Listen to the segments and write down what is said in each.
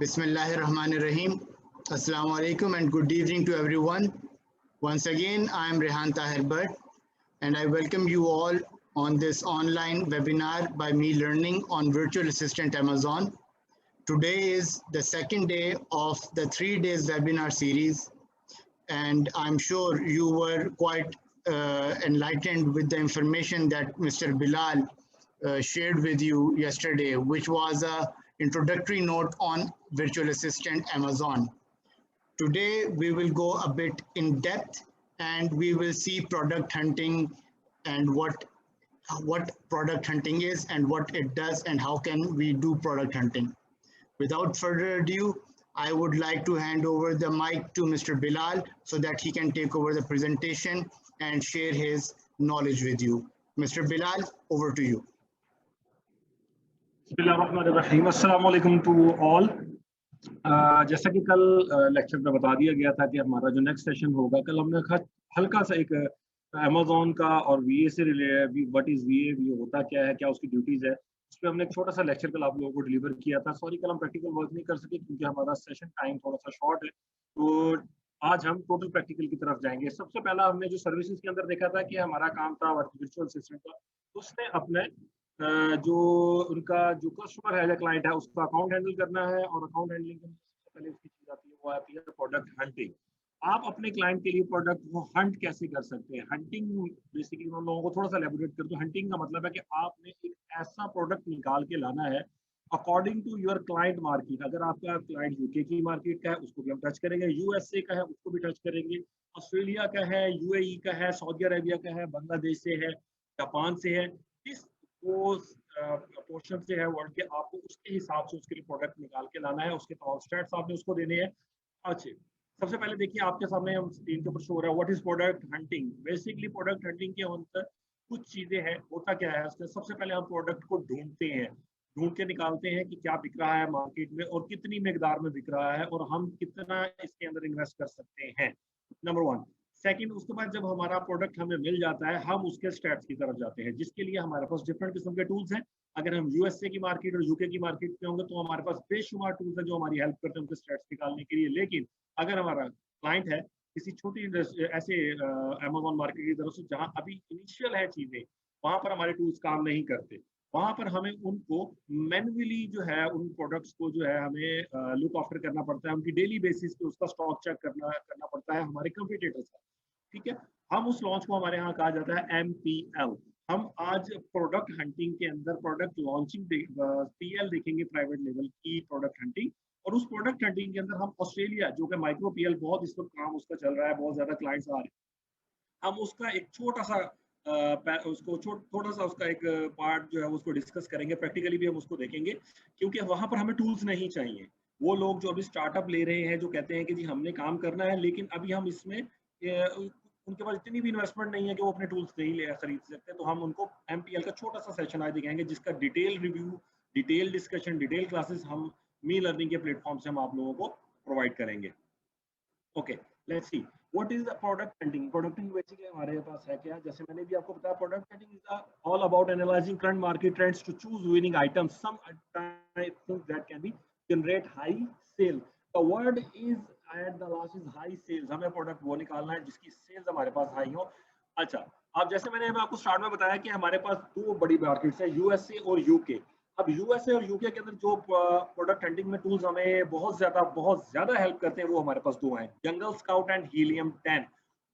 Bismillahirrahmanirrahim. Assalamu alaikum and good evening to everyone. Once again, I am Rehan Tahir Bhatt and I welcome you all on this online webinar by Me Learning on Virtual Assistant Amazon. Today is the second day of the 3 days webinar series, and I'm sure you were quite enlightened with the information that Mr. Bilal shared with you yesterday, which was a introductory note on Virtual Assistant Amazon. Today, we will go a bit in depth and we will see product hunting and what product hunting is and what it does and how can we do product hunting. Without further ado, I would like to hand over the mic to Mr. Bilal so that he can take over the presentation and share his knowledge with you. Mr. Bilal, over to you. अस्सलामु अलैकुम to all. जैसा कि कल lecture में बता दिया गया था कि हमारा जो नेक्स्ट सेशन होगा, कल हमने हल्का सा एक अमेज़न का और वीए से रिलेटेड, व्हाट इज वीए होता क्या है, क्या उसकी ड्यूटीज है, उस पर हमने एक छोटा सा लेक्चर कल आप लोगों को डिलीवर किया था। सॉरी कल हम प्रैक्टिकल वर्क नहीं कर सके क्योंकि हमारा सेशन टाइम थोड़ा सा शॉर्ट है, तो आज हम टोटल प्रैक्टिकल की तरफ जाएंगे। सबसे पहला हमने जो सर्विसेज के अंदर देखा था कि हमारा काम था वर्चुअल असिस्टेंट का, उसने अपने जो उनका जो कस्टमर है या क्लाइंट है उसका अकाउंट हैंडल करना है, और अकाउंट हैंडलिंग करने से पहले उसकी चीज आती है, वो आती है प्रोडक्ट हंटिंग। आप अपने क्लाइंट के लिए प्रोडक्ट को हंट कैसे कर सकते हैं। हंटिंग बेसिकली हम लोगों को थोड़ा सा एलैबोरेट कर दूं। हंटिंग का मतलब है कि आपने एक ऐसा प्रोडक्ट निकाल के लाना है according to your client market. अगर आपका क्लाइंट यूके की मार्केट का है उसको भी हम टच करेंगे, यूएसए का है उसको भी टच करेंगे, ऑस्ट्रेलिया का है, यूएई का है, सऊदी अरेबिया का है, बांग्लादेश से है, जापान से है, इस वो पोर्शन से है वर्ल्ड के, आपको उसके हिसाब से उसके लिए प्रोडक्ट निकाल के लाना है, उसके तमाम स्टैट्स आपने उसको देने हैं। अच्छे, सबसे पहले देखिए आपके सामने हम स्क्रीन के ऊपर शो हो रहा है what is product hunting. Basically product hunting के अंदर कुछ चीजें हैं। होता क्या है उसके सबसे पहले हम प्रोडक्ट को ढूंढते हैं, ढूंढ के निकालते हैं कि क्या बिक रहा है मार्केट में और कितनी मिकदार में बिक रहा है और हम कितना इसके अंदर इन्वेस्ट कर सकते हैं, नंबर वन। सेकंड, उसके बाद जब हमारा प्रोडक्ट हमें मिल जाता है हम उसके स्टैट्स की तरफ जाते हैं, जिसके लिए हमारे पास डिफरेंट किस्म के टूल्स हैं। अगर हम यूएसए की मार्केट और यूके की मार्केट में होंगे तो हमारे पास बेशुमार टूल्स हैं जो हमारी हेल्प करते हैं उनके स्टैट्स निकालने के लिए। लेकिन अगर हमारा क्लाइंट है किसी छोटी ऐसे अमेज़न मार्केट की तरफ से जहां अभी इनिशियल है चीजें, वहां पर हमारे टूल्स काम नहीं करते, वहां पर हमें उनको मैन्युअली जो है उन प्रोडक्ट्स को जो है हमें लुक आफ्टर करना पड़ता है, उनकी डेली बेसिस पे उसका स्टॉक चेक करना पड़ता है हमारे कंपटीटर्स का। ठीक है, हम उस लॉन्च को हमारे यहाँ कहा जाता है MPL। हम आज प्रोडक्ट हंटिंग के अंदर प्रोडक्ट लॉन्चिंग PL देखेंगे, प्राइवेट लेवल की प्रोडक्ट हंटिंग। और उस प्रोडक्ट हंटिंग के अंदर हम ऑस्ट्रेलिया जो कि माइक्रो PL बहुत इस वक्त काम उसका चल रहा है, बहुत ज्यादा क्लाइंट्स आ रहे हैं, हम उसका एक छोटा सा उसको थोड़ा सा उसका एक पार्ट जो है उसको डिस्कस करेंगे, प्रैक्टिकली भी हम उसको देखेंगे क्योंकि वहां पर हमें टूल्स नहीं चाहिए। वो लोग जो अभी स्टार्टअप ले रहे हैं जो कहते हैं कि जी हमने काम करना है लेकिन अभी हम इसमें उनके पास इतनी भी इन्वेस्टमेंट नहीं है कि वो अपने टूल्स नहीं खरीद सकते, तो हम उनको MPL का छोटा सा सेशन आज दिखाएंगे जिसका detail review, detail discussion, detail classes हम मी लर्निंग के प्लेटफॉर्म से हम आप लोगों को प्रोवाइड करेंगे। Okay, let's see what is the product hunting. Product hunting basically हमारे पास है क्या, जैसे मैंने भी आपको बताया, product hunting is all about analysing current market trends to choose winning items, some things that can be generate high sale. The word is at the last is high sales. हमें प्रोडक्ट वो निकालना है जिसकी sales हमारे पास high हो। अच्छा, अब जैसे मैंने आपको स्टार्ट में बताया कि हमारे पास दो बड़ी मार्केट्स है, यूएसए और यूके। अब यूएसए और यूके के अंदर जो प्रोडक्ट हंटिंग में टूल्स हमें बहुत ज्यादा हेल्प करते हैं वो हमारे पास दो हैं, जंगल scout and helium 10।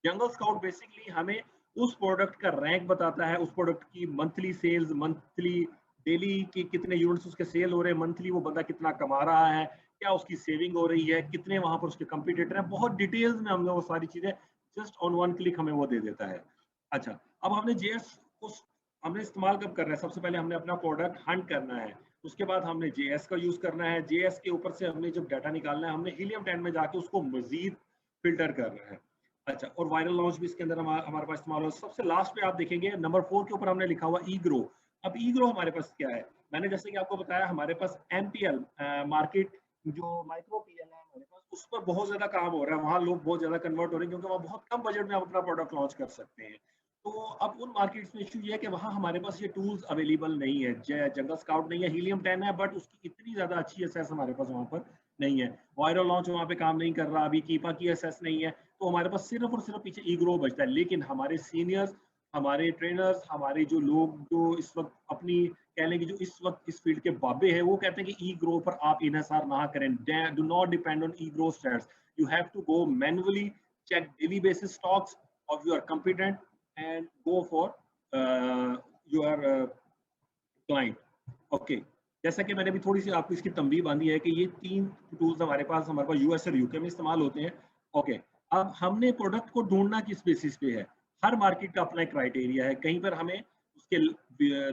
Jungle scout basically हमें उस प्रोडक्ट का रैंक बताता है, उस प्रोडक्ट की मंथली सेल्स, मंथली डेली की कितने यूनिट्स उसके सेल हो रहे हैं, मंथली वो बंदा कितना कमा रहा है, क्या उसकी सेविंग हो रही है, कितने वहां पर उसके कंपटीटर हैं, बहुत डिटेल्स में हमने वो सारी चीजें जस्ट ऑन वन क्लिक हमें वो दे देता है। अच्छा, अब हमने जेएस को हमने इस्तेमाल कब करना है, सबसे पहले हमने अपना प्रोडक्ट हंट करना है, उसके बाद हमने जेएस का यूज करना है, जेएस के ऊपर से हमने जब डाटा निकालना है हमने हीलियम 10 में जाके उसको मजीद फिल्टर करना है। अच्छा, और वायरल लॉन्च भी इसके अंदर हमारे पास इस्तेमाल हो। सबसे लास्ट पे आप देखेंगे नंबर 4 के ऊपर हमने लिखा हुआ ईग्रो। अब ईग्रो हमारे पास क्या है, मैंने जैसे कि आपको बताया हमारे पास MPL मार्केट जो माइक्रो PL है हमारे पास, उस पर बहुत ज्यादा काम हो रहा है, वहाँ लोग बहुत ज्यादा कन्वर्ट हो रहे हैं क्योंकि वहाँ बहुत कम बजट में हम अपना प्रोडक्ट लॉन्च कर सकते हैं। तो अब उन मार्केट्स में इशू ये है कि वहाँ हमारे पास ये टूल्स अवेलेबल नहीं है, जंगल स्काउट नहीं है, हीलियम 10 है, बट उसकी इतनी ज्यादा अच्छी एसेस हमारे पास वहाँ पर नहीं है, वायरल लॉन्च वहाँ पे काम नहीं कर रहा, अभी कीपा की एसेस नहीं है, तो हमारे पास सिर्फ और सिर्फ पीछे ई ग्रो बचता है। लेकिन हमारे सीनियर्स, हमारे ट्रेनर्स, हमारे जो लोग जो इस वक्त अपनी कह लें कि जो इस वक्त इस फील्ड के बाबे हैं, वो कहते हैं कि ई ग्रो पर आप इन्हिसार ना करें, do not depend on E grow stats, you have to go manually check daily basis stocks of your competent and go for your client. Okay. जैसा कि मैंने भी थोड़ी सी आपको इसकी तंबीह बांधी है कि ये 3 टूल्स हमारे पास यूएस और यूके में इस्तेमाल होते हैं। ओके, अब हमने प्रोडक्ट को ढूंढना किस बेसिस पे है? हर मार्केट का अपना एक क्राइटेरिया है। कहीं पर हमें उसके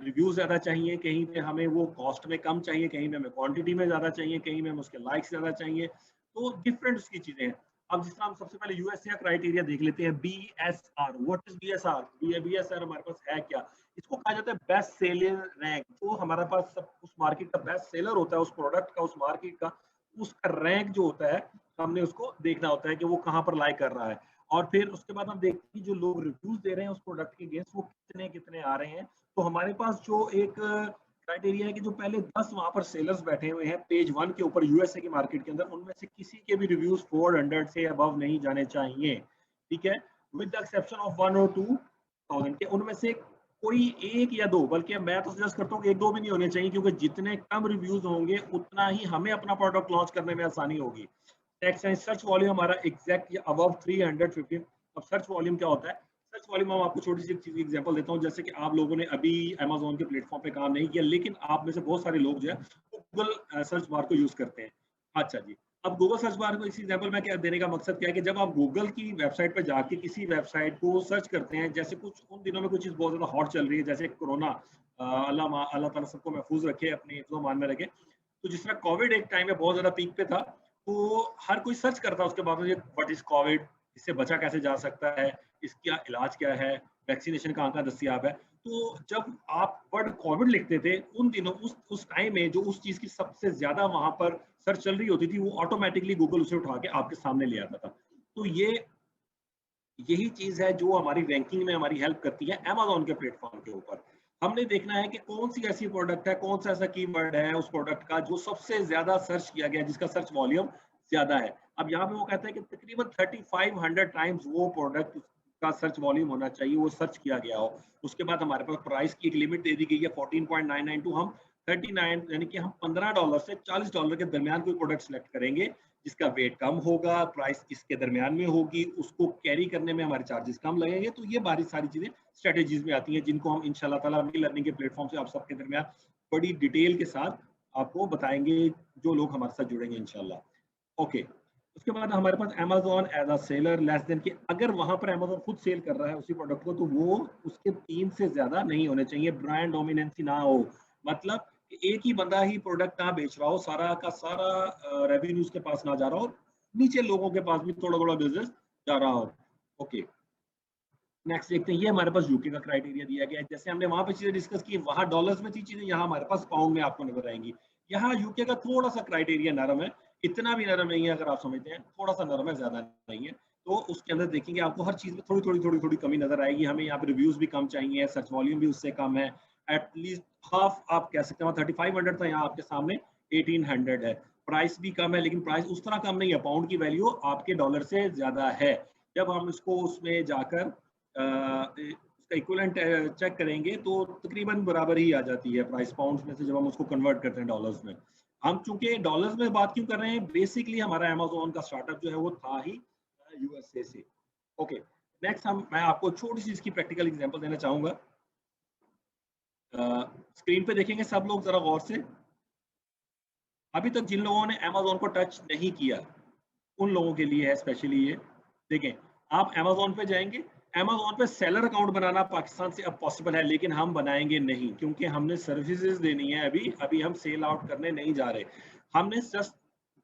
रिव्यूज ज्यादा चाहिए, कहीं पे हमें वो कॉस्ट में कम चाहिए, कहीं में हमें क्वांटिटी में ज्यादा चाहिए, कहीं में हमें उसके लाइक्स ज्यादा चाहिए, तो डिफरेंट उसकी चीजें हैं। अब जिस तरह हम सबसे पहले यूएस का क्राइटेरिया देख लेते हैं, BSR। What is BSR? BSR हमारे पास है क्या? इसको कहा जाता है बेस्ट सेलर रैंक। जो हमारे पास उस मार्केट का बेस्ट सेलर होता है, उस प्रोडक्ट का, उस मार्केट का, उसका रैंक जो होता है, हमने उसको देखना होता है कि वो कहाँ पर लाइक कर रहा है। और फिर उसके बाद हम देखते हैं जो लोग रिव्यूज दे रहे हैं उस प्रोडक्ट के अगेंस्ट, वो कितने कितने आ रहे हैं। तो हमारे पास जो एक क्राइटेरिया है कि जो पहले 10 वहां पर सेलर्स बैठे हुए हैं पेज 1 के ऊपर यूएसए की मार्केट के अंदर, उनमें से किसी के भी रिव्यूज 400 से अबव नहीं जाने चाहिए। ठीक है, विद द एक्सेप्शन ऑफ 1 और 2,000 के, उनमें से कोई एक या दो, बल्कि मैं तो सजेस्ट करता हूँ कि एक दो भी नहीं होने चाहिए, क्योंकि जितने कम रिव्यूज होंगे उतना ही हमें अपना प्रोडक्ट लॉन्च करने में आसानी होगी। टेक्स्ट एंड सर्च वॉल्यूम हमारा एग्जैक्ट अबव 315। अब सर्च वॉल्यूम क्या होता है? सर्च वॉल्यूम हम आपको छोटी सी चीज एग्जांपल देता हूँ। जैसे कि आप लोगों ने अभी अमेज़न के प्लेटफॉर्म पे काम नहीं किया, लेकिन आप में से बहुत सारे लोग जो है गूगल सर्च बार को यूज करते हैं। अच्छा जी, अब गूगल सर्च बार को इस एग्जांपल में क्या देने का मकसद क्या है कि जब आप गूगल की वेबसाइट पर जाके किसी वेबसाइट को सर्च करते हैं, जैसे कुछ उन दिनों में कुछ चीज बहुत ज्यादा हॉट चल रही है, जैसे कोरोना, अल्लाह ताला सबको महफूज रखे, अपने हिफ्ज़-ओ-मान में रखे। तो जिस तरह कोविड एक टाइम में बहुत ज्यादा पीक पे था, तो हर कोई सर्च करता उसके बाद में, व्हाट इज कोविड, इससे बचा कैसे जा सकता है, इसका इलाज क्या है, वैक्सीनेशन कहाँ कहाँ दस्तियाब है। तो जब आप वर्ड कोविड लिखते थे उन दिनों, उस टाइम में जो उस चीज की सबसे ज्यादा वहां पर सर्च चल रही होती थी, वो ऑटोमेटिकली गूगल उसे उठा के आपके सामने ले आता था। तो यही चीज है जो हमारी रैंकिंग में हमारी हेल्प करती है अमेज़न के प्लेटफॉर्म के ऊपर। हमने देखना है कि कौन सी ऐसी प्रोडक्ट है, कौन सा ऐसा कीवर्ड है उस प्रोडक्ट का जो सबसे ज्यादा सर्च किया गया, जिसका सर्च वॉल्यूम ज्यादा है। अब यहाँ पे वो कहता है कि तकरीबन 3500 टाइम्स वो प्रोडक्ट का सर्च वॉल्यूम होना चाहिए, वो सर्च किया गया हो। उसके बाद हमारे पास प्राइस की एक लिमिट दे दी गई है 14.992। हम 39 यानी कि हम $15 से $40 के दरमियान कोई प्रोडक्ट सेलेक्ट करेंगे जिसका वेट कम होगा, प्राइस इसके दरमियान में होगी, उसको कैरी करने में हमारे चार्जेस कम लगेंगे। तो ये बारी सारी चीजें स्ट्रेटेजीज में आती हैं, जिनको हम इंशाल्लाह ताला मी लर्निंग के प्लेटफॉर्म से आप सबके दरमियान बड़ी डिटेल के साथ आपको बताएंगे, जो लोग हमारे साथ जुड़ेंगे इंशाल्लाह। ओके, उसके बाद हमारे पास Amazon as a seller less than, कि अगर वहां पर अमेज़न खुद सेल कर रहा है उसी प्रोडक्ट को, तो वो उसके 3 से ज्यादा नहीं होने चाहिए, ब्रांड डोमिनेंसी ना हो। मतलब एक ही बंदा ही प्रोडक्ट ना बेच रहा हो, सारा का सारा रेवेन्यू उसके पास ना जा रहा हो, नीचे लोगों के पास भी थोड़ा थोड़ा बिजनेस जा रहा हो। ओके, नेक्स्ट देखते हैं। ये हमारे पास यूके का क्राइटेरिया दिया गया है। जैसे हमने वहां पे चीजें डिस्कस की, वहां डॉलर्स में थी चीजें, यहाँ हमारे पास पाउंड में आपको नजर आएंगी। यहाँ यूके का थोड़ा सा क्राइटेरिया नरम है, इतना भी नरम नहीं है, अगर आप समझते हैं थोड़ा सा नरम है, ज्यादा नहीं है। तो उसके अंदर देखेंगे आपको हर चीज में थोड़ी थोड़ी कमी नजर आएगी। हमें यहाँ पे रिव्यूज भी कम चाहिए, सर्च वॉल्यूम भी उससे कम है, एटलीस्ट हाफ आप कह सकते हैं। 3500 था, यहाँ आपके सामने 1800 है। प्राइस भी कम है, लेकिन प्राइस उस तरह कम नहीं है, पाउंड की वैल्यू आपके डॉलर से ज्यादा है। जब हम इसको उसमें जाकर उसका इक्विवेलेंट चेक करेंगे तो तकरीबन बराबर ही आ जाती है प्राइस, पाउंड्स में से जब हम उसको कन्वर्ट करते हैं डॉलर्स में। हम चूंकि डॉलर्स में बात क्यों कर रहे हैं, बेसिकली हमारा अमेज़न का स्टार्टअप जो है वो था ही यूएसए से। ओके, नेक्स्ट मैं आपको छोटी सी इसकी प्रैक्टिकल एग्जांपल देना चाहूंगा। स्क्रीन पे देखेंगे सब लोग जरा गौर से। अभी तक जिन लोगों ने अमेज़न को टच नहीं किया उन लोगों के लिए है स्पेशली ये। देखें, आप अमेज़न पे जाएंगे, अमेज़न पे सेलर अकाउंट बनाना पाकिस्तान से अब पॉसिबल है, लेकिन हम बनाएंगे नहीं, क्योंकि हमने सर्विसेज देनी है। अभी हम सेल आउट करने नहीं जा रहे। हमने जस्ट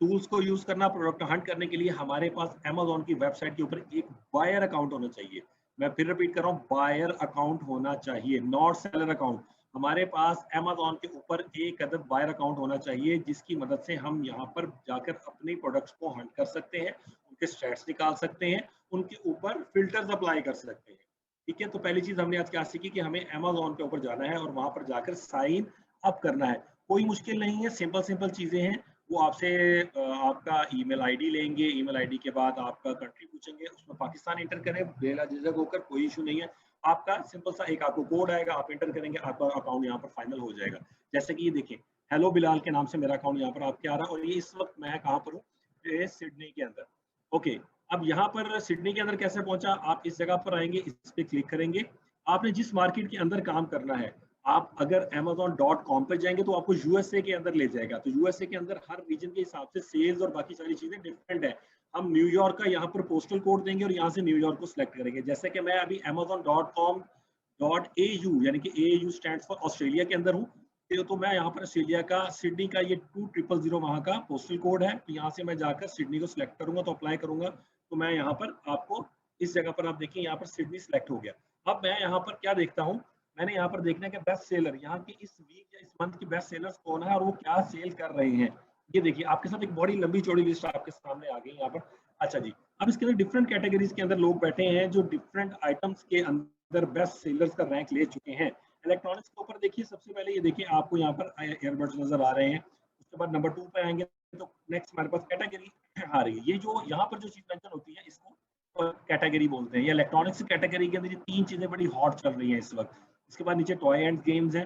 टूल्स को यूज करना, प्रोडक्ट हंट करने के लिए हमारे पास अमेज़न की वेबसाइट के ऊपर एक बायर अकाउंट होना चाहिए। मैं फिर रिपीट कर रहा हूँ, बायर अकाउंट होना चाहिए, नॉट सेलर अकाउंट। हमारे पास अमेज़न के ऊपर एक अदद बायर अकाउंट होना चाहिए, जिसकी मदद से हम यहाँ पर जाकर अपने प्रोडक्ट्स को हंट कर सकते हैं, उनके स्टैट्स निकाल सकते हैं, उनके ऊपर फिल्टर्स अप्लाई कर सकते हैं। ठीक है, तो पहली चीज हमने आज क्या सीखी कि हमें अमेज़न के ऊपर जाना है और वहां पर जाकर साइन अप करना है। कोई मुश्किल नहीं है, सिंपल सिंपल चीजें हैं। वो आपसे आपका ईमेल आईडी लेंगे, ईमेल आईडी के बाद आपका कंट्री पूछेंगे, उसमें पाकिस्तान इंटर करें बेला झिझक होकर, कोई इशू नहीं है। आपका सिंपल सा एक आपको कोड आएगा, आप इंटर करेंगे, आपका अकाउंट यहाँ पर फाइनल हो जाएगा। जैसे कि ये देखिए, हेलो बिलाल के नाम से मेरा अकाउंट यहाँ पर आपके आ रहा है, और ये इस वक्त मैं कहाँ पर हूँ, ये सिडनी के अंदर। ओके, अब यहाँ पर सिडनी के अंदर कैसे पहुंचा, आप इस जगह पर आएंगे, इस पे क्लिक करेंगे। आपने जिस मार्केट के अंदर काम करना है, आप अगर amazon.com पे जाएंगे तो आपको यूएसए के अंदर ले जाएगा। तो यूएसए के अंदर हर रीजन के हिसाब से सेल्स और बाकी सारी चीजें डिफरेंट है। हम न्यूयॉर्क का यहाँ पर पोस्टल कोड देंगे और यहाँ से न्यूयॉर्क को सिलेक्ट करेंगे। जैसे कि मैं अभी amazon.com.au यानी कि AU स्टैंड्स फॉर ऑस्ट्रेलिया के अंदर हूँ, तो मैं यहाँ पर ऑस्ट्रेलिया का सिडनी का ये 2000 वहाँ का पोस्टल कोड है। तो यहाँ से मैं जाकर सिडनी को सिलेक्ट करूंगा, तो अप्लाई करूंगा, तो मैं यहाँ पर आपको इस जगह पर आप देखिए यहाँ पर सिडनी सिलेक्ट हो गया। अब मैं यहाँ पर क्या देखता हूँ, मैंने यहाँ पर देखना है कि बेस्ट सेलर यहाँ की इस वीक या इस मंथ की बेस्ट सेलर्स कौन है और वो क्या सेल कर रहे हैं। ये देखिए आपके साथ एक बड़ी लंबी चौड़ी लिस्ट आपके सामने आ गई यहाँ पर। अच्छा जी, अब इसके अंदर डिफरेंट कैटेगरीज के अंदर लोग बैठे हैं जो डिफरेंट आइटम्स के अंदर बेस्ट सेलर्स का रैंक ले चुके हैं। इलेक्ट्रॉनिक्स के ऊपर देखिए, सबसे पहले ये देखिए आपको यहाँ पर एयरबड्स नजर आ रहे हैं। उसके बाद नंबर 2 पे आएंगे तो नेक्स्ट हमारे पास कैटेगरी आ रही है। ये जो यहाँ पर जो चीज मेंशन होती है इसको कैटेगरी बोलते हैं। ये इलेक्ट्रॉनिक्स कैटेगरी के अंदर ये 3 चीजें बड़ी हॉट चल रही हैं इस वक्त। इसके बाद नीचे टॉय एंड गेम्स है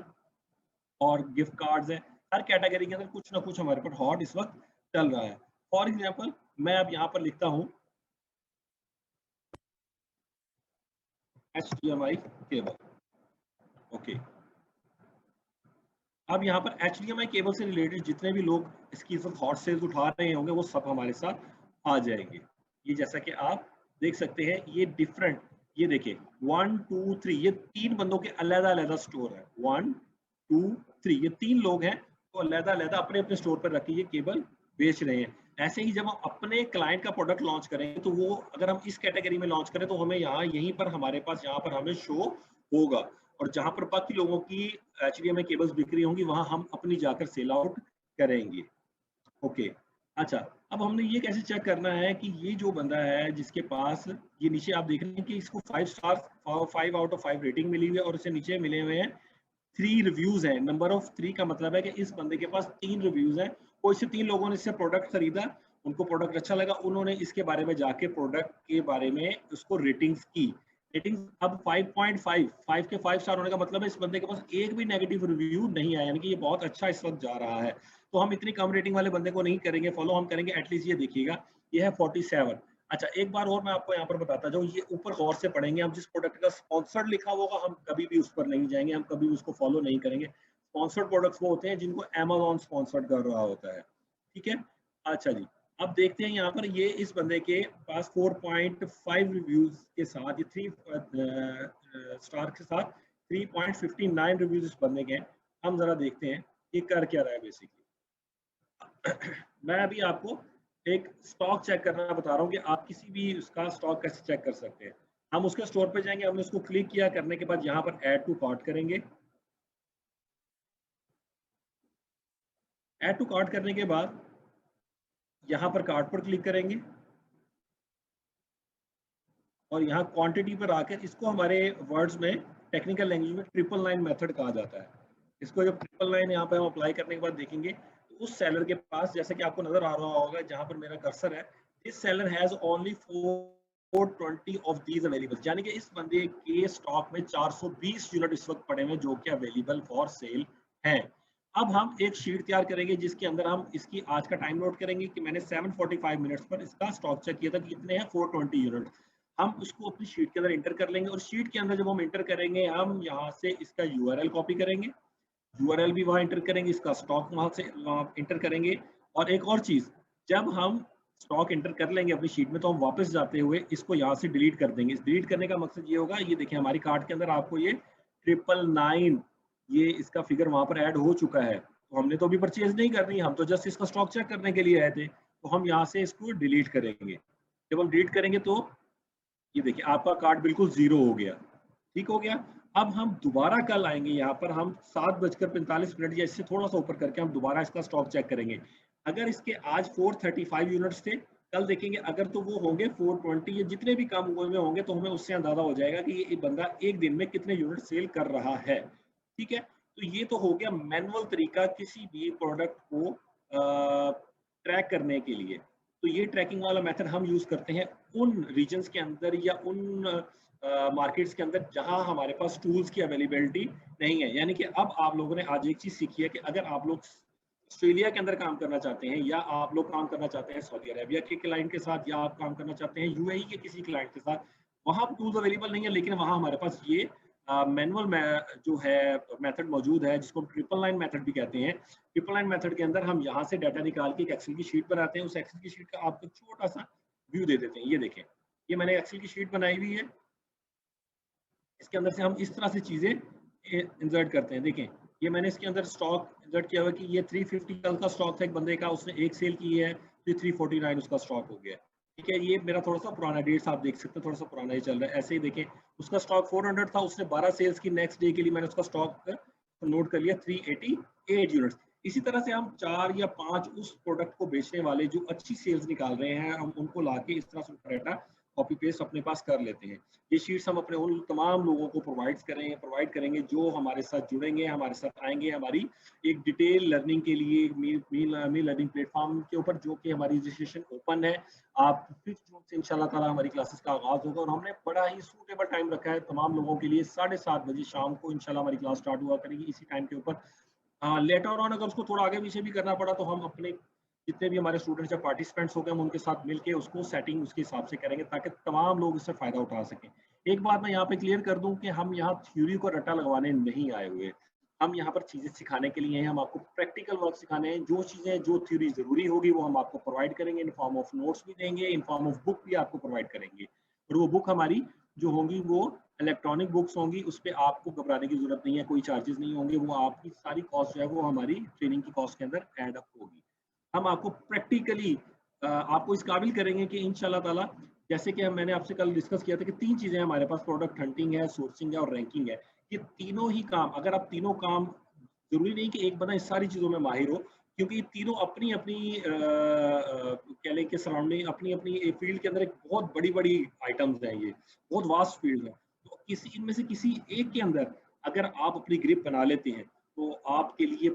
और गिफ्ट कार्ड्स है। हर कैटेगरी के अंदर कुछ ना कुछ हमारे पास हॉट इस वक्त चल रहा है। फॉर एग्जाम्पल मैं अब यहाँ पर लिखता हूँ HDMI केबल। ओके, अब यहाँ पर HDMI केबल से रिलेटेड जितने भी लोग इसकी हॉट सेल्स उठा रहे होंगे वो सब हमारे साथ आ जाएंगे। ये जैसा कि आप देख सकते हैं, ये डिफरेंट, ये देखिए 1 2 3 ये 3 बंदों के अलग-अलग स्टोर है। 1 2 3 ये 3 लोग हैं, तो अलग-अलग अपने अपने स्टोर पर रख के ये केबल बेच रहे हैं। ऐसे ही जब हम अपने क्लाइंट का प्रोडक्ट लॉन्च करेंगे तो वो अगर हम इस कैटेगरी में लॉन्च करें तो हमें यहाँ यहीं पर हमारे पास यहाँ पर हमें शो होगा, और जहां पर बाकी लोगों की HDMI केबल्स बिक रही होंगी वहां हम अपनी जाकर सेल आउट करेंगे। ओके, अच्छा, अब हमने ये कैसे चेक करना है कि ये जो बंदा है जिसके पास ये नीचे आप देख रहे हैं कि इसको 5 स्टार 5 आउट ऑफ 5 रेटिंग मिली हुई है और इसे नीचे मिले हुए हैं 3 रिव्यूज हैं। नंबर ऑफ 3 का मतलब है कि इस बंदे के पास 3 रिव्यूज हैं। कोई से 3 लोगों ने इससे प्रोडक्ट खरीदा, उनको प्रोडक्ट अच्छा लगा, उन्होंने इसके बारे में जाके प्रोडक्ट के बारे में उसको रेटिंग्स की। रेटिंग्स अब 5.5 5 के 5 स्टार होने का मतलब है इस बंदे के पास एक भी नेगेटिव रिव्यू नहीं आया, यानी कि ये बहुत अच्छा इस वक्त जा रहा है। तो हम इतनी कम रेटिंग वाले बंदे को नहीं करेंगे फॉलो, हम करेंगे एटलीस्ट ये देखिएगा ये है 47। अच्छा, एक बार और मैं आपको यहाँ पर बताता जाऊँ, ये ऊपर गौर से पढ़ेंगे, हम जिस प्रोडक्ट का स्पॉन्सर्ड लिखा होगा हम कभी भी उस पर नहीं जाएंगे, हम कभी उसको फॉलो नहीं करेंगे। स्पॉन्सर्ड प्रोडक्ट्स वो होते हैं जिनको Amazon स्पॉन्सर्ड कर रहा होता है, ठीक है। अच्छा जी, अब देखते हैं यहाँ पर ये इस बंदे के पास 4.5 रिव्यूज के साथ, ये 3 स्टार के साथ 3.59 रिव्यूज इस बंदे के हैं। हम जरा देखते हैं ये कर क्या रहा है बेसिकली। मैं अभी आपको एक स्टॉक चेक करना बता रहा हूँ कि आप किसी भी उसका स्टॉक कैसे चेक कर सकते हैं। हम उसके स्टोर पे जाएंगे, हमने उसको क्लिक किया, करने के बाद यहाँ पर ऐड टू कार्ट करेंगे। ऐड टू कार्ट करने के बाद यहाँ पर कार्ट पर क्लिक करेंगे और यहाँ क्वांटिटी पर आकर इसको हमारे वर्ड्स में टेक्निकल लैंग्वेज में 999 मेथड कहा जाता है। इसको जब 999 यहाँ पे हम अप्लाई करने के बाद देखेंगे तो उस सेलर के पास, जैसे कि आपको नजर आ रहा होगा जहाँ पर मेरा कर्सर है, this seller has only 420 of these available, यानी कि इस बंदे के स्टॉक में 420 यूनिट इस वक्त पड़े हुए जो कि अवेलेबल फॉर सेल हैं। अब हम एक शीट तैयार करेंगे जिसके अंदर हम इसकी आज का टाइम नोट करेंगे कि मैंने 7:45 मिनट्स पर इसका स्टॉक चेक किया था कि कितने हैं 420 यूनिट। हम उसको अपनी शीट के अंदर इंटर कर लेंगे और शीट के अंदर जब हम इंटर करेंगे हम यहाँ से इसका URL कॉपी करेंगे, URL भी वहाँ इंटर करेंगे, इसका स्टॉक वहाँ से इंटर करेंगे। और एक और चीज, जब हम स्टॉक इंटर कर लेंगे अपनी शीट में तो हम वापस जाते हुए इसको यहाँ से डिलीट कर देंगे। इस डिलीट करने का मकसद ये होगा, ये देखिए हमारी कार्ड के अंदर आपको ये 999 ये इसका फिगर वहाँ पर ऐड हो चुका है। तो हमने तो अभी परचेज नहीं करनी, हम तो जस्ट इसका स्टॉक चेक करने के लिए आए थे। तो हम यहाँ से इसको डिलीट करेंगे। जब हम डिलीट करेंगे तो ये देखिए आपका कार्ड बिल्कुल जीरो हो गया, ठीक हो गया। अब हम दोबारा कल आएंगे, यहाँ पर हम 7:45 या इससे थोड़ा सा ऊपर करके हम दोबारा इसका स्टॉक चेक करेंगे। अगर इसके आज 435 यूनिट्स थे, कल देखेंगे अगर तो वो होंगे 420 या जितने भी कम हुए में होंगे, तो हमें उससे अंदाजा हो जाएगा कि ये बंदा एक दिन में कितने यूनिट सेल कर रहा है, ठीक है। तो ये तो हो गया मैनुअल तरीका किसी भी प्रोडक्ट को ट्रैक करने के लिए। तो ये ट्रैकिंग वाला मेथड हम यूज़ करते हैं उन रीजन्स के अंदर या उन मार्केट्स के अंदर जहां हमारे पास टूल्स की अवेलेबिलिटी नहीं है। यानी कि अब आप लोगों ने आज एक चीज़ सीखी है कि अगर आप लोग ऑस्ट्रेलिया के अंदर काम करना चाहते हैं, या आप लोग काम करना चाहते हैं सऊदी अरेबिया के क्लाइंट के साथ, या आप काम करना चाहते हैं यूएई के किसी क्लाइंट के साथ, वहाँ टूल्स अवेलेबल नहीं है, लेकिन वहाँ हमारे पास ये मैनुअल जो है मेथड मौजूद है, जिसको हम ट्रिपल लाइन मेथड भी कहते हैं। ट्रिपल लाइन मेथड के अंदर हम यहाँ से डाटा निकाल के एक एक्सेल की शीट बनाते हैं, उस एक्सेल की शीट का आपको छोटा सा व्यू दे देते हैं। ये देखें, ये मैंने एक्सेल की शीट बनाई हुई है, इसके अंदर से हम इस तरह से चीजें इंसर्ट करते हैं। देखें, ये मैंने इसके अंदर स्टॉक इंसर्ट किया हुआ कि ये 350 कल का स्टॉक था एक बंदे का, उसने एक सेल की है, तो 349 उसका स्टॉक हो गया। ठीक है, ये मेरा थोड़ा सा पुराना डेट्स आप देख सकते हैं, थोड़ा सा पुराना ही चल रहा है। ऐसे ही देखें, उसका स्टॉक 400 था, उसने 12 सेल्स की, नेक्स्ट डे के लिए मैंने उसका स्टॉक नोट कर लिया 388 यूनिट्स। इसी तरह से हम 4 या 5 उस प्रोडक्ट को बेचने वाले जो अच्छी सेल्स निकाल रहे हैं, हम उनको लाके इस तरह से उनका डाटा कॉपी पेस्ट अपने पास कर लेते हैं। ये शीट्स हम अपने उन तमाम लोगों को प्रोवाइड करेंगे जो हमारे साथ जुड़ेंगे, हमारे साथ आएंगे हमारी एक डिटेल लर्निंग के लिए मील लर्निंग प्लेटफॉर्म के ऊपर, जो कि हमारी रजिस्ट्रेशन ओपन है। आप 5 जून से इंशाल्लाह ताला हमारी क्लासेस का आगाज होगा, और हमने बड़ा ही सूटेबल टाइम रखा है तमाम लोगों के लिए। 7:30 बजे शाम को इंशाल्लाह हमारी क्लास स्टार्ट हुआ करेगी इसी टाइम के ऊपर। लेटर ऑन अगर उसको थोड़ा आगे पीछे भी करना पड़ा तो हम अपने जितने भी हमारे स्टूडेंट्स या पार्टिसिपेंट्स हो गए, हम उनके साथ मिलके उसको सेटिंग उसके हिसाब से करेंगे, ताकि तमाम लोग इससे फायदा उठा सकें। एक बात मैं यहाँ पे क्लियर कर दूं कि हम यहाँ थ्योरी को रट्टा लगवाने नहीं आए हुए, हम यहाँ पर चीजें सिखाने के लिए हैं। हम आपको प्रैक्टिकल वर्क सिखाने हैं। जो चीजें, जो थ्योरी जरूरी होगी वो हम आपको प्रोवाइड करेंगे, इन फॉर्म ऑफ नोट्स भी देंगे, इन फॉर्म ऑफ बुक भी आपको प्रोवाइड करेंगे। और वो बुक हमारी जो होंगी वो इलेक्ट्रॉनिक बुक्स होंगी, उस पर आपको घबराने की जरूरत नहीं है, कोई चार्जेस नहीं होंगे। वो आपकी सारी कॉस्ट जो है वो हमारी ट्रेनिंग की कॉस्ट के अंदर एड अप होगी। हम आपको प्रैक्टिकली आपको इस काबिल करेंगे कि इंशाल्लाह ताला, जैसे कि मैंने आपसे कल डिस्कस किया था कि 3 चीजें हमारे पास, प्रोडक्ट हंटिंग है, सोर्सिंग है और रैंकिंग है। ये तीनों ही काम, अगर आप तीनों काम, जरूरी नहीं कि एक बंदा इस सारी चीजों में माहिर हो, क्योंकि ये तीनों अपनी अपनी कह लें कि सराउंडिंग, अपनी अपनी फील्ड के अंदर एक बहुत बड़ी बड़ी आइटम्स हैं, ये बहुत वास्ट फील्ड है। तो किसी इनमें से किसी एक के अंदर अगर आप अपनी ग्रिप बना लेते हैं तो आपके लिए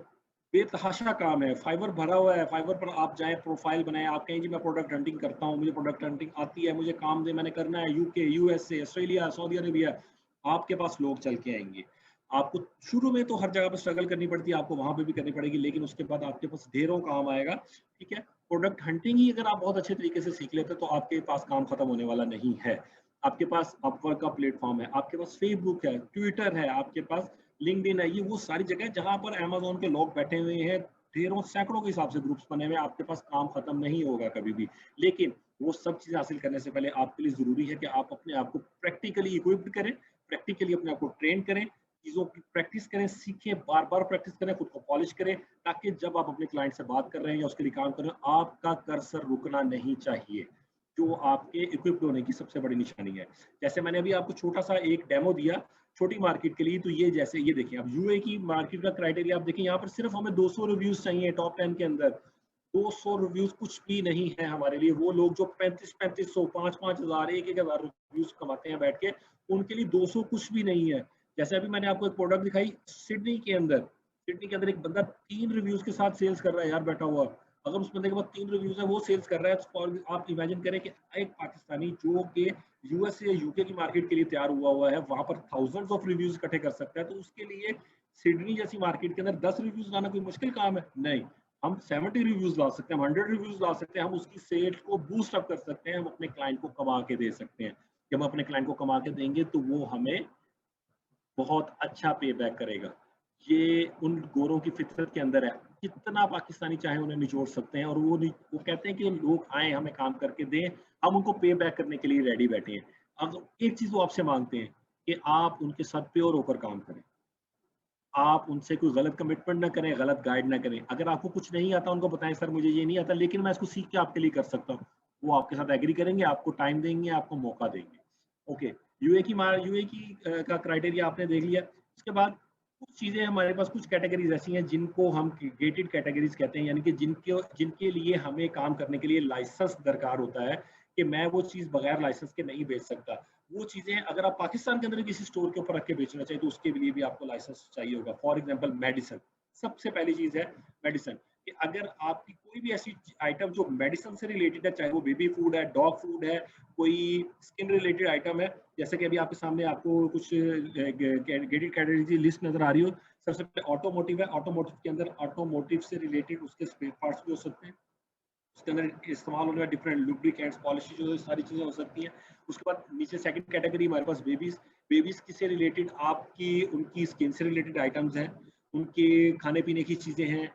बेतहाशा काम है। फाइवर भरा हुआ है, फाइवर पर आप जाएं, प्रोफाइल बनाएं, आप कहें जी मैं प्रोडक्ट हंटिंग करता हूं, मुझे प्रोडक्ट हंटिंग आती है, मुझे काम दे, मैंने करना है, UK, USA, Australia, Saudi Arabia, आपके पास लोग चल के आएंगे। आपको शुरू में तो हर जगह पर स्ट्रगल करनी पड़ती है, आपको वहां पे भी करनी पड़ेगी, लेकिन उसके बाद आपके पास ढेरों काम आएगा। ठीक है, प्रोडक्ट हंटिंग ही अगर आप बहुत अच्छे तरीके से सीख लेते तो आपके पास काम खत्म होने वाला नहीं है। आपके पास अपवर्क का प्लेटफॉर्म है, आपके पास फेसबुक है, ट्विटर है, आपके पास लिंक्डइन है, ये वो सारी जगह जहां पर अमेज़न के लोग बैठे हुए हैं, ढेरों सैकड़ों के हिसाब से ग्रुप्स बने हुए हैं। आपके पास काम खत्म नहीं होगा कभी भी। लेकिन वो सब चीजें हासिल करने से पहले आपके लिए जरूरी है कि आप अपने आप को प्रैक्टिकली इक्विप्ड करें, प्रैक्टिकली अपने आप को ट्रेन करें, चीजों की प्रैक्टिस करें, सीखें, बार बार प्रैक्टिस करें, खुद को पॉलिश करें, ताकि जब आप अपने क्लाइंट से बात कर रहे हैं या उसके लिए काम कर रहे हैं, आपका कर्सर रुकना नहीं चाहिए, जो आपके इक्विप्ड होने की सबसे बड़ी निशानी है। जैसे मैंने अभी आपको छोटा सा एक डेमो दिया छोटी मार्केट के लिए, तो ये जैसे ये देखिए, अब यूए की मार्केट का क्राइटेरिया आप देखिए, यहाँ पर सिर्फ हमें 200 रिव्यूज चाहिए टॉप 10 के अंदर। 200 रिव्यूज कुछ भी नहीं है हमारे लिए। वो लोग जो 3500 5,000 1,000 रिव्यूज कमाते हैं बैठ के, उनके लिए 200 कुछ भी नहीं है। जैसे अभी मैंने आपको एक प्रोडक्ट दिखाई सिडनी के अंदर एक बंदा 3 रिव्यूज के साथ सेल्स कर रहा है यार बैठा हुआ। अगर उस बंदे के पास 3 रिव्यूज है, वो सेल्स कर रहा है, तो आप इमेजिन करें कि एक पाकिस्तानी जो कि यूएस या यूके की मार्केट के लिए तैयार हुआ है, वहां पर थाउजेंड्स ऑफ रिव्यूज इकट्ठे कर सकता है। तो उसके लिए सिडनी जैसी मार्केट के अंदर 10 रिव्यूज लाना कोई मुश्किल काम है? नहीं। हम 70 रिव्यूज ला सकते हैं, हम 100 रिव्यूज ला सकते हैं, हम उसकी सेल्स को बूस्ट अप कर सकते हैं, हम अपने क्लाइंट को कमा के दे सकते हैं। जब हम अपने क्लाइंट को कमा के देंगे तो वो हमें बहुत अच्छा पे बैक करेगा। ये उन गोरों की फितरत के अंदर है, कितना पाकिस्तानी चाहे उन्हें निचोड़ सकते हैं, और वो कहते हैं कि लोग आए हमें काम करके दें, हम उनको पे बैक करने के लिए रेडी बैठे हैं। अब एक चीज वो आपसे मांगते हैं कि आप उनके साथ प्योर होकर काम करें, आप उनसे कोई गलत कमिटमेंट ना करें, गलत गाइड ना करें। अगर आपको कुछ नहीं आता, उनको बताएं सर मुझे ये नहीं आता, लेकिन मैं इसको सीख के आपके लिए कर सकता हूँ। वो आपके साथ एग्री करेंगे, आपको टाइम देंगे, आपको मौका देंगे। ओके, यूए की का क्राइटेरिया आपने देख लिया। उसके बाद कुछ चीजें हमारे पास, कुछ कैटेगरीज ऐसी हैं जिनको हम गेटेड कैटेगरीज कहते हैं, यानी कि जिनके लिए हमें काम करने के लिए लाइसेंस दरकार होता है, कि मैं वो चीज बगैर लाइसेंस के नहीं बेच सकता। वो चीजें अगर आप पाकिस्तान के अंदर किसी स्टोर के ऊपर रख के बेचना चाहिए तो उसके लिए भी आपको लाइसेंस चाहिए होगा। फॉर एग्जांपल मेडिसिन, सबसे पहली चीज है मेडिसिन। कि अगर आपकी कोई भी ऐसी आइटम जो मेडिसिन से रिलेटेड है, चाहे वो बेबी फूड है, डॉग फूड है, कोई स्किन रिलेटेड आइटम है, जैसे कि अभी आपके सामने आपको कुछ गेटेड कैटेगरी लिस्ट नजर आ रही हो। सबसे पहले ऑटोमोटिव है, ऑटोमोटिव के अंदर ऑटोमोटिव से रिलेटेड उसके स्पेयर पार्ट्स भी हो सकते हैं, उसके अंदर इस्तेमाल होने वाले डिफरेंट लुब्रिकेंट्स, पॉलिश, जो सारी चीजें हो सकती हैं। उसके बाद नीचे सेकंड कैटेगरी हमारे पास बेबीज, बेबीज से रिलेटेड आपकी उनकी स्किन से रिलेटेड आइटम्स हैं, उनके खाने पीने की चीजें हैं,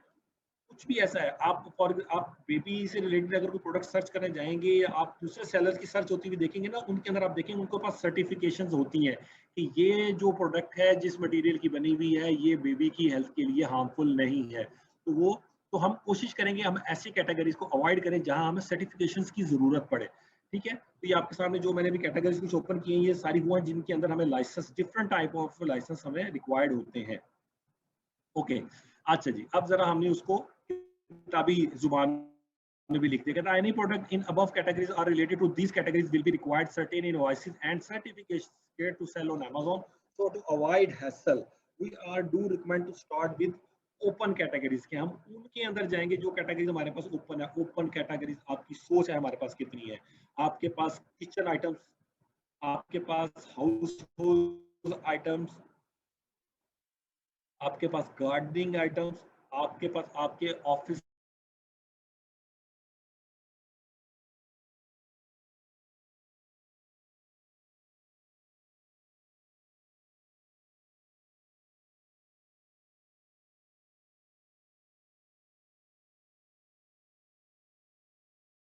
कुछ भी ऐसा है। आप बेबी से रिलेटेड अगर कोई प्रोडक्ट सर्च करने जाएंगे या आप दूसरे सेलर की सर्च होती हुई देखेंगे ना, उनके अंदर आप देखेंगे उनके पास सर्टिफिकेशंस होती हैं कि ये जो प्रोडक्ट है जिस मटेरियल की बनी हुई है ये बेबी की हेल्थ के लिए हार्मफुल नहीं है। तो हम कोशिश करेंगे हम ऐसी कैटेगरीज को अवॉइड करें जहां हमें सर्टिफिकेशंस की जरूरत पड़े। ठीक है, तो ये आपके सामने जो मैंने भी कैटेगरीज कुछ ओपन किए हैं, ये सारी वो हैं जिनके अंदर हमें licence, different type of licence हमें रिक्वायर्ड होते हैं। ओके, अच्छा जी, अब जरा हमने उसको किताबी जुबान में भी लिख दिया। Any product in above categories are related to these categories will be required certain invoices and certificates to sell on Amazon. So to avoid hassle, we do recommend to start with open categories के हम उनके अंदर जाएंगे जो categories हमारे पास open है। Open categories आपकी सोच है हमारे पास कितनी है। आपके पास किचन आइटम्स, आपके पास हाउस होल्ड आइटम्स, आपके पास गार्डनिंग आइटम्स, आपके पास आपके ऑफिस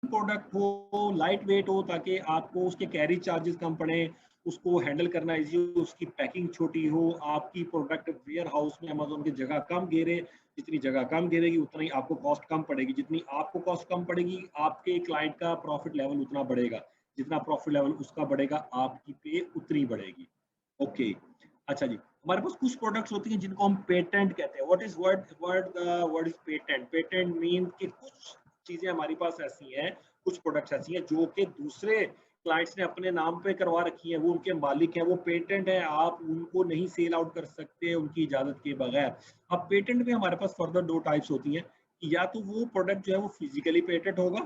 प्रोडक्ट हो, लाइट वेट हो, ताकि आपको उसके कैरी चार्जेस कम पड़े, उसको हैंडल करना इजी हो, उसकी पैकिंग छोटी हो, आपकी प्रोडक्ट वेयर हाउस में अमेज़न की जगह कम घेरे। जितनी जगह कम घेरेगी उतना ही आपको कॉस्ट कम पड़ेगी, जितनी आपको कॉस्ट कम पड़ेगी आपके क्लाइंट का प्रॉफिट लेवल उतना बढ़ेगा, जितना प्रॉफिट लेवल उसका बढ़ेगा आपकी पे उतनी बढ़ेगी। ओके, अच्छा जी, हमारे पास कुछ प्रोडक्ट्स होती हैं जिनको हम पेटेंट कहते हैं। What is word is patent? Patent mean कि कुछ चीजें हमारी पास ऐसी हैं, कुछ प्रोडक्ट्स ऐसी हैं जो कि दूसरे क्लाइंट्स ने अपने नाम पे करवा रखी हैं, वो उनके मालिक हैं, वो पेटेंट है, आप उनको नहीं सेल आउट कर सकते उनकी इजाजत के बगैर। अब पेटेंट में हमारे पास फर्दर दो टाइप्स होती हैं, या तो वो प्रोडक्ट जो है वो फिजिकली पेटेंट होगा,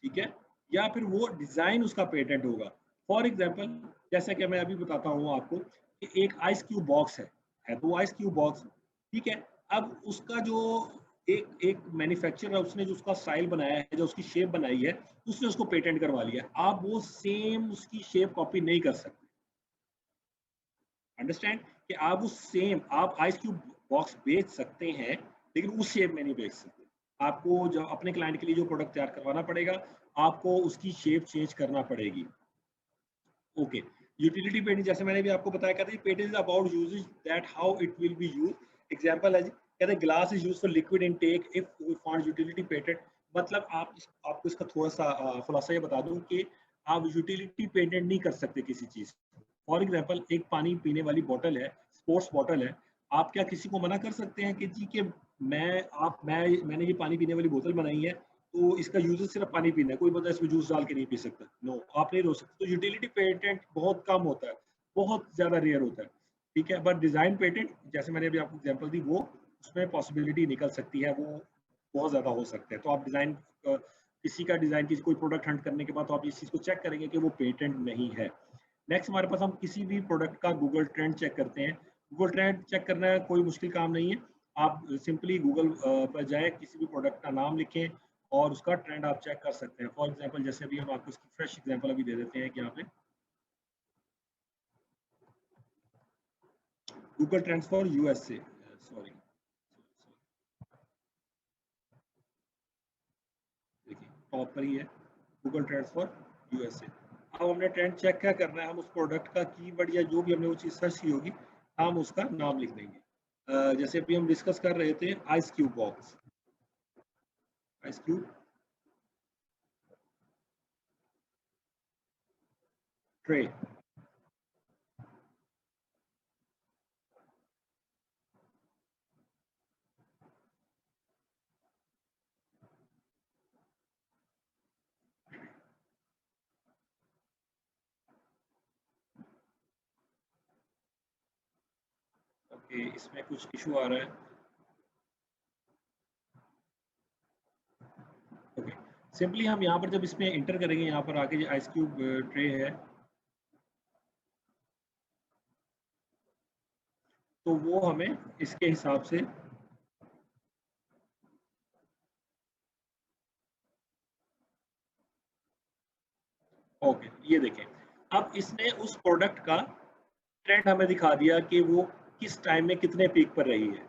ठीक है, या फिर वो डिजाइन उसका पेटेंट होगा। फॉर एग्जाम्पल, जैसे कि मैं अभी बताता हूँ आपको कि एक आइस क्यूब बॉक्स है तो आइस क्यूब बॉक्स, ठीक है। अब उसका जो एक एक मैन्युफैक्चरर है, उसने जो उसका स्टाइल बनाया है, जो उसकी शेप बनाई है, उसने उसको पेटेंट करवा लिया। आप वो सेम उसकी शेप कॉपी नहीं कर सकते। अंडरस्टैंड कि आप उस सेम आप आइस क्यूब बॉक्स बेच सकते हैं, लेकिन उस शेप में नहीं बेच सकते। आपको जो अपने क्लाइंट के लिए जो प्रोडक्ट तैयार करवाना पड़ेगा, आपको उसकी शेप चेंज करना पड़ेगी। ओके, यूटिलिटी पेटेंट जैसे मैंने भी आपको बताया, कहते हैं patent is about uses that how it will be use. Example है जी, कहते हैं glass is used for liquid intake if we found utility patent. मतलब आपको इसका थोड़ा सा खुलासा ये बता दूं कि आप यूटिलिटी पेटेंट नहीं कर सकते किसी चीज। फॉर एग्जांपल, एक पानी पीने वाली बोतल है, स्पोर्ट्स बोतल है, आप क्या किसी को मना कर सकते हैं कि जी कि मैंने ये पानी पीने वाली बोतल बनाई है तो इसका यूज सिर्फ पानी पीना है, कोई बंदा इसमें जूस डाल के नहीं पी सकता? नो, आप नहीं रोक सकते। तो यूटिलिटी पेटेंट बहुत कम होता है, बहुत ज्यादा रेयर होता है, ठीक है। बट डिजाइन पेटेंट, जैसे मैंने अभी आपको एग्जांपल दी, वो उसमें पॉसिबिलिटी निकल सकती है, वो बहुत ज्यादा हो सकते हैं। तो आप डिजाइन किसी का डिजाइन, किसी कोई प्रोडक्ट हंट करने के बाद तो आप इस चीज को चेक करेंगे कि वो पेटेंट नहीं है। नेक्स्ट हमारे पास, हम किसी भी प्रोडक्ट का गूगल ट्रेंड चेक करते हैं। गूगल ट्रेंड चेक करना कोई मुश्किल काम नहीं है। आप सिंपली गूगल पर जाए, किसी भी प्रोडक्ट का नाम लिखें और उसका ट्रेंड आप चेक कर सकते हैं। फॉर एग्जांपल, जैसे अभी हम आपको इसकी फ्रेश एग्जांपल अभी दे देते हैं कि यहाँ पे Google trends for USA, sorry, देखिए टॉप पर ही है गूगल ट्रेंड्स फॉर यूएसए। अब हमने ट्रेंड चेक क्या करना है, हम उस प्रोडक्ट का कीवर्ड या जो भी हमने वो चीज़ सर्च की होगी, हम उसका नाम लिख देंगे। जैसे अभी हम डिस्कस कर रहे थे ice cube box, ice cube tray. Okay, इसमें कुछ इशू आ रहा है। सिंपली हम यहाँ पर जब इसमें इंटर करेंगे, यहाँ पर आके आइस क्यूब ट्रे है, तो वो हमें इसके हिसाब से ओके, ये देखें अब इसने उस प्रोडक्ट का ट्रेंड हमें दिखा दिया कि वो किस टाइम में कितने पीक पर रही है।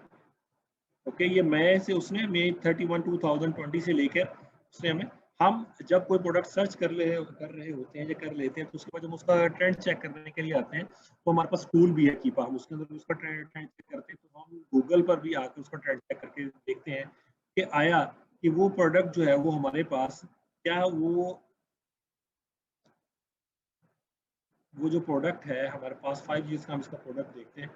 ओके, ये मई से उसने मई 31 2020 से लेकर उसने हमें, हम जब कोई प्रोडक्ट सर्च कर रहे होते हैं या कर लेते हैं तो उसके बाद जब उसका ट्रेंड चेक करने के लिए आते हैं तो हमारे पास टूल भी है कीपा, हम उसके अंदर उसका ट्रेंड चेक करते हैं। तो हम गूगल पर भी आकर उसका ट्रेंड चेक करके देखते हैं कि आया कि वो प्रोडक्ट जो है वो हमारे पास क्या वो जो प्रोडक्ट है हमारे पास 5 ईयर्स का, हम इसका प्रोडक्ट देखते हैं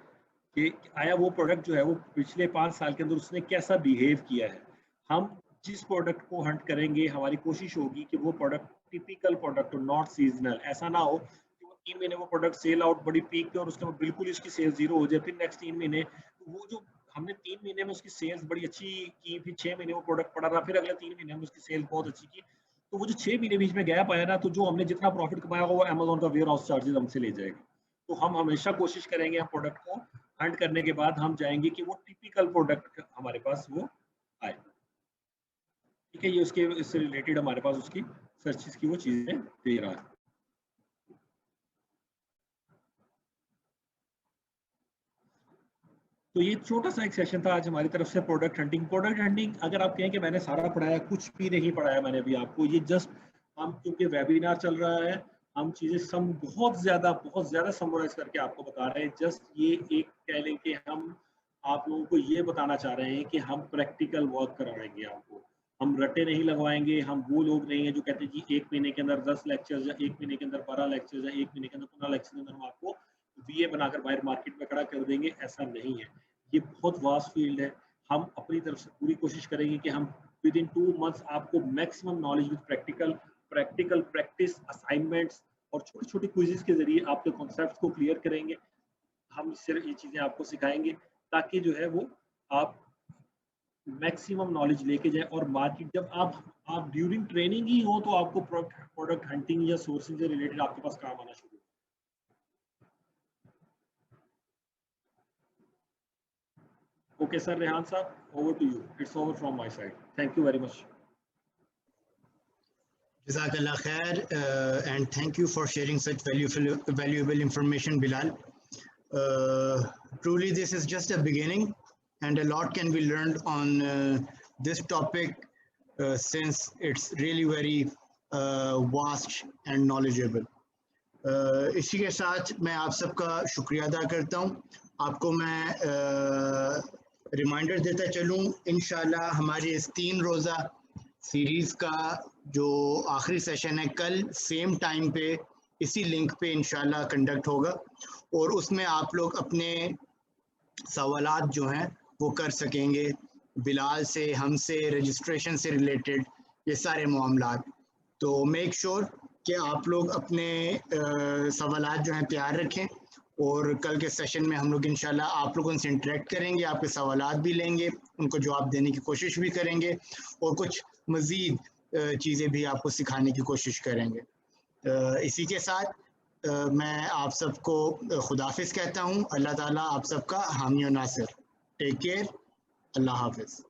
कि आया वो प्रोडक्ट जो है वो पिछले 5 साल के अंदर उसने कैसा बिहेव किया है। हम जिस प्रोडक्ट को हंट करेंगे हमारी कोशिश होगी कि वो प्रोडक्ट टिपिकल प्रोडक्ट हो, नॉट सीजनल। ऐसा ना हो कि वो 3 महीने वो प्रोडक्ट सेल आउट बड़ी पीक पे और उसके बाद बिल्कुल इसकी सेल्स जीरो हो जाए, फिर नेक्स्ट 3 महीने वो जो हमने 3 महीने में उसकी सेल्स बड़ी अच्छी की, फिर 6 महीने वो प्रोडक्ट पड़ा रहा, फिर अगले 3 महीने में उसकी सेल्स बहुत अच्छी की, तो वो जो 6 महीने बीच में गैप आया ना, तो जो हमने जितना प्रॉफिट कमाया वो अमेजोन का वेयर हाउस चार्जेस हमसे ले जाएगा। तो हम हमेशा कोशिश करेंगे हम प्रोडक्ट को हंट करने के बाद हम जाएंगे कि वो टिपिकल प्रोडक्ट हमारे पास वो आए। ठीक है, ये उसके इससे रिलेटेड हमारे पास उसकी सर्चेस की वो चीजें दे रहा है। तो ये छोटा सा एक सेशन था आज हमारी तरफ से प्रोडक्ट हंटिंग। प्रोडक्ट हंटिंग अगर आप कहें कि मैंने सारा पढ़ाया, कुछ भी नहीं पढ़ाया मैंने अभी आपको, ये जस्ट हम क्योंकि वेबिनार चल रहा है हम चीजें बहुत ज्यादा समराइज करके आपको बता रहे हैं। जस्ट ये एक कह लें कि हम आप लोगों को ये बताना चाह रहे हैं कि हम प्रैक्टिकल वर्क करवाएंगे आपको, हम रटे नहीं लगवाएंगे। हम वो लोग नहीं है जो कहते हैं कि 1 महीने के अंदर 10 लेक्चर्स या 1 महीने के अंदर 12 लेक्चर्स या 1 महीने के अंदर 15 लेक्चर के अंदर हम आपको बीए बनाकर बाहर मार्केट में खड़ा कर देंगे, ऐसा नहीं है। ये बहुत वास्ट फील्ड है। हम अपनी तरफ से पूरी कोशिश करेंगे कि हम विद इन 2 मंथ्स आपको maximum knowledge with practical practice assignments और छोटी छोटी क्विजेस के जरिए आपके कॉन्सेप्ट्स को क्लियर करेंगे। हम सिर्फ ये चीजें आपको सिखाएंगे ताकि जो है वो आप मैक्सिमम नॉलेज लेके जाए और मार्केट जब आप ड्यूरिंग ट्रेनिंग ही हो तो आपको प्रोडक्ट हंटिंग या सोर्सिंग से रिलेटेड आपके पास काम आना शुरू। Okay, sir, Rehan sir, over to you. It's over from my side. Thank you very much. Jazakallah khair, and thank you for sharing such valuable information, Bilal. Truly, this is just a beginning, and a lot can be learned on this topic since it's really very vast and knowledgeable. इसी के साथ मैं आप सबका शुक्रिया अदा करता हूँ। आपको मैं रिमाइंडर देता चलूँ, इंशाल्लाह हमारी इस 3 रोज़ा सीरीज़ का जो आखिरी सेशन है कल सेम टाइम पे इसी लिंक पे इंशाल्लाह कंडक्ट होगा और उसमें आप लोग अपने सवालात जो हैं वो कर सकेंगे बिलाल से, हमसे, रजिस्ट्रेशन से रिलेटेड ये सारे मामलात। तो मेक श्योर कि आप लोग अपने सवालात जो हैं तैयार रखें और कल के सेशन में हम लोग इंशाल्लाह आप लोगों से इंटरेक्ट करेंगे, आपके सवालात भी लेंगे, उनको जवाब देने की कोशिश भी करेंगे और कुछ मज़ीद चीज़ें भी आपको सिखाने की कोशिश करेंगे। इसी के साथ मैं आप सबको खुदाफिज कहता हूँ। अल्लाह ताला आप सबका हामी और नासिर। टेक केयर, अल्लाह हाफिज़।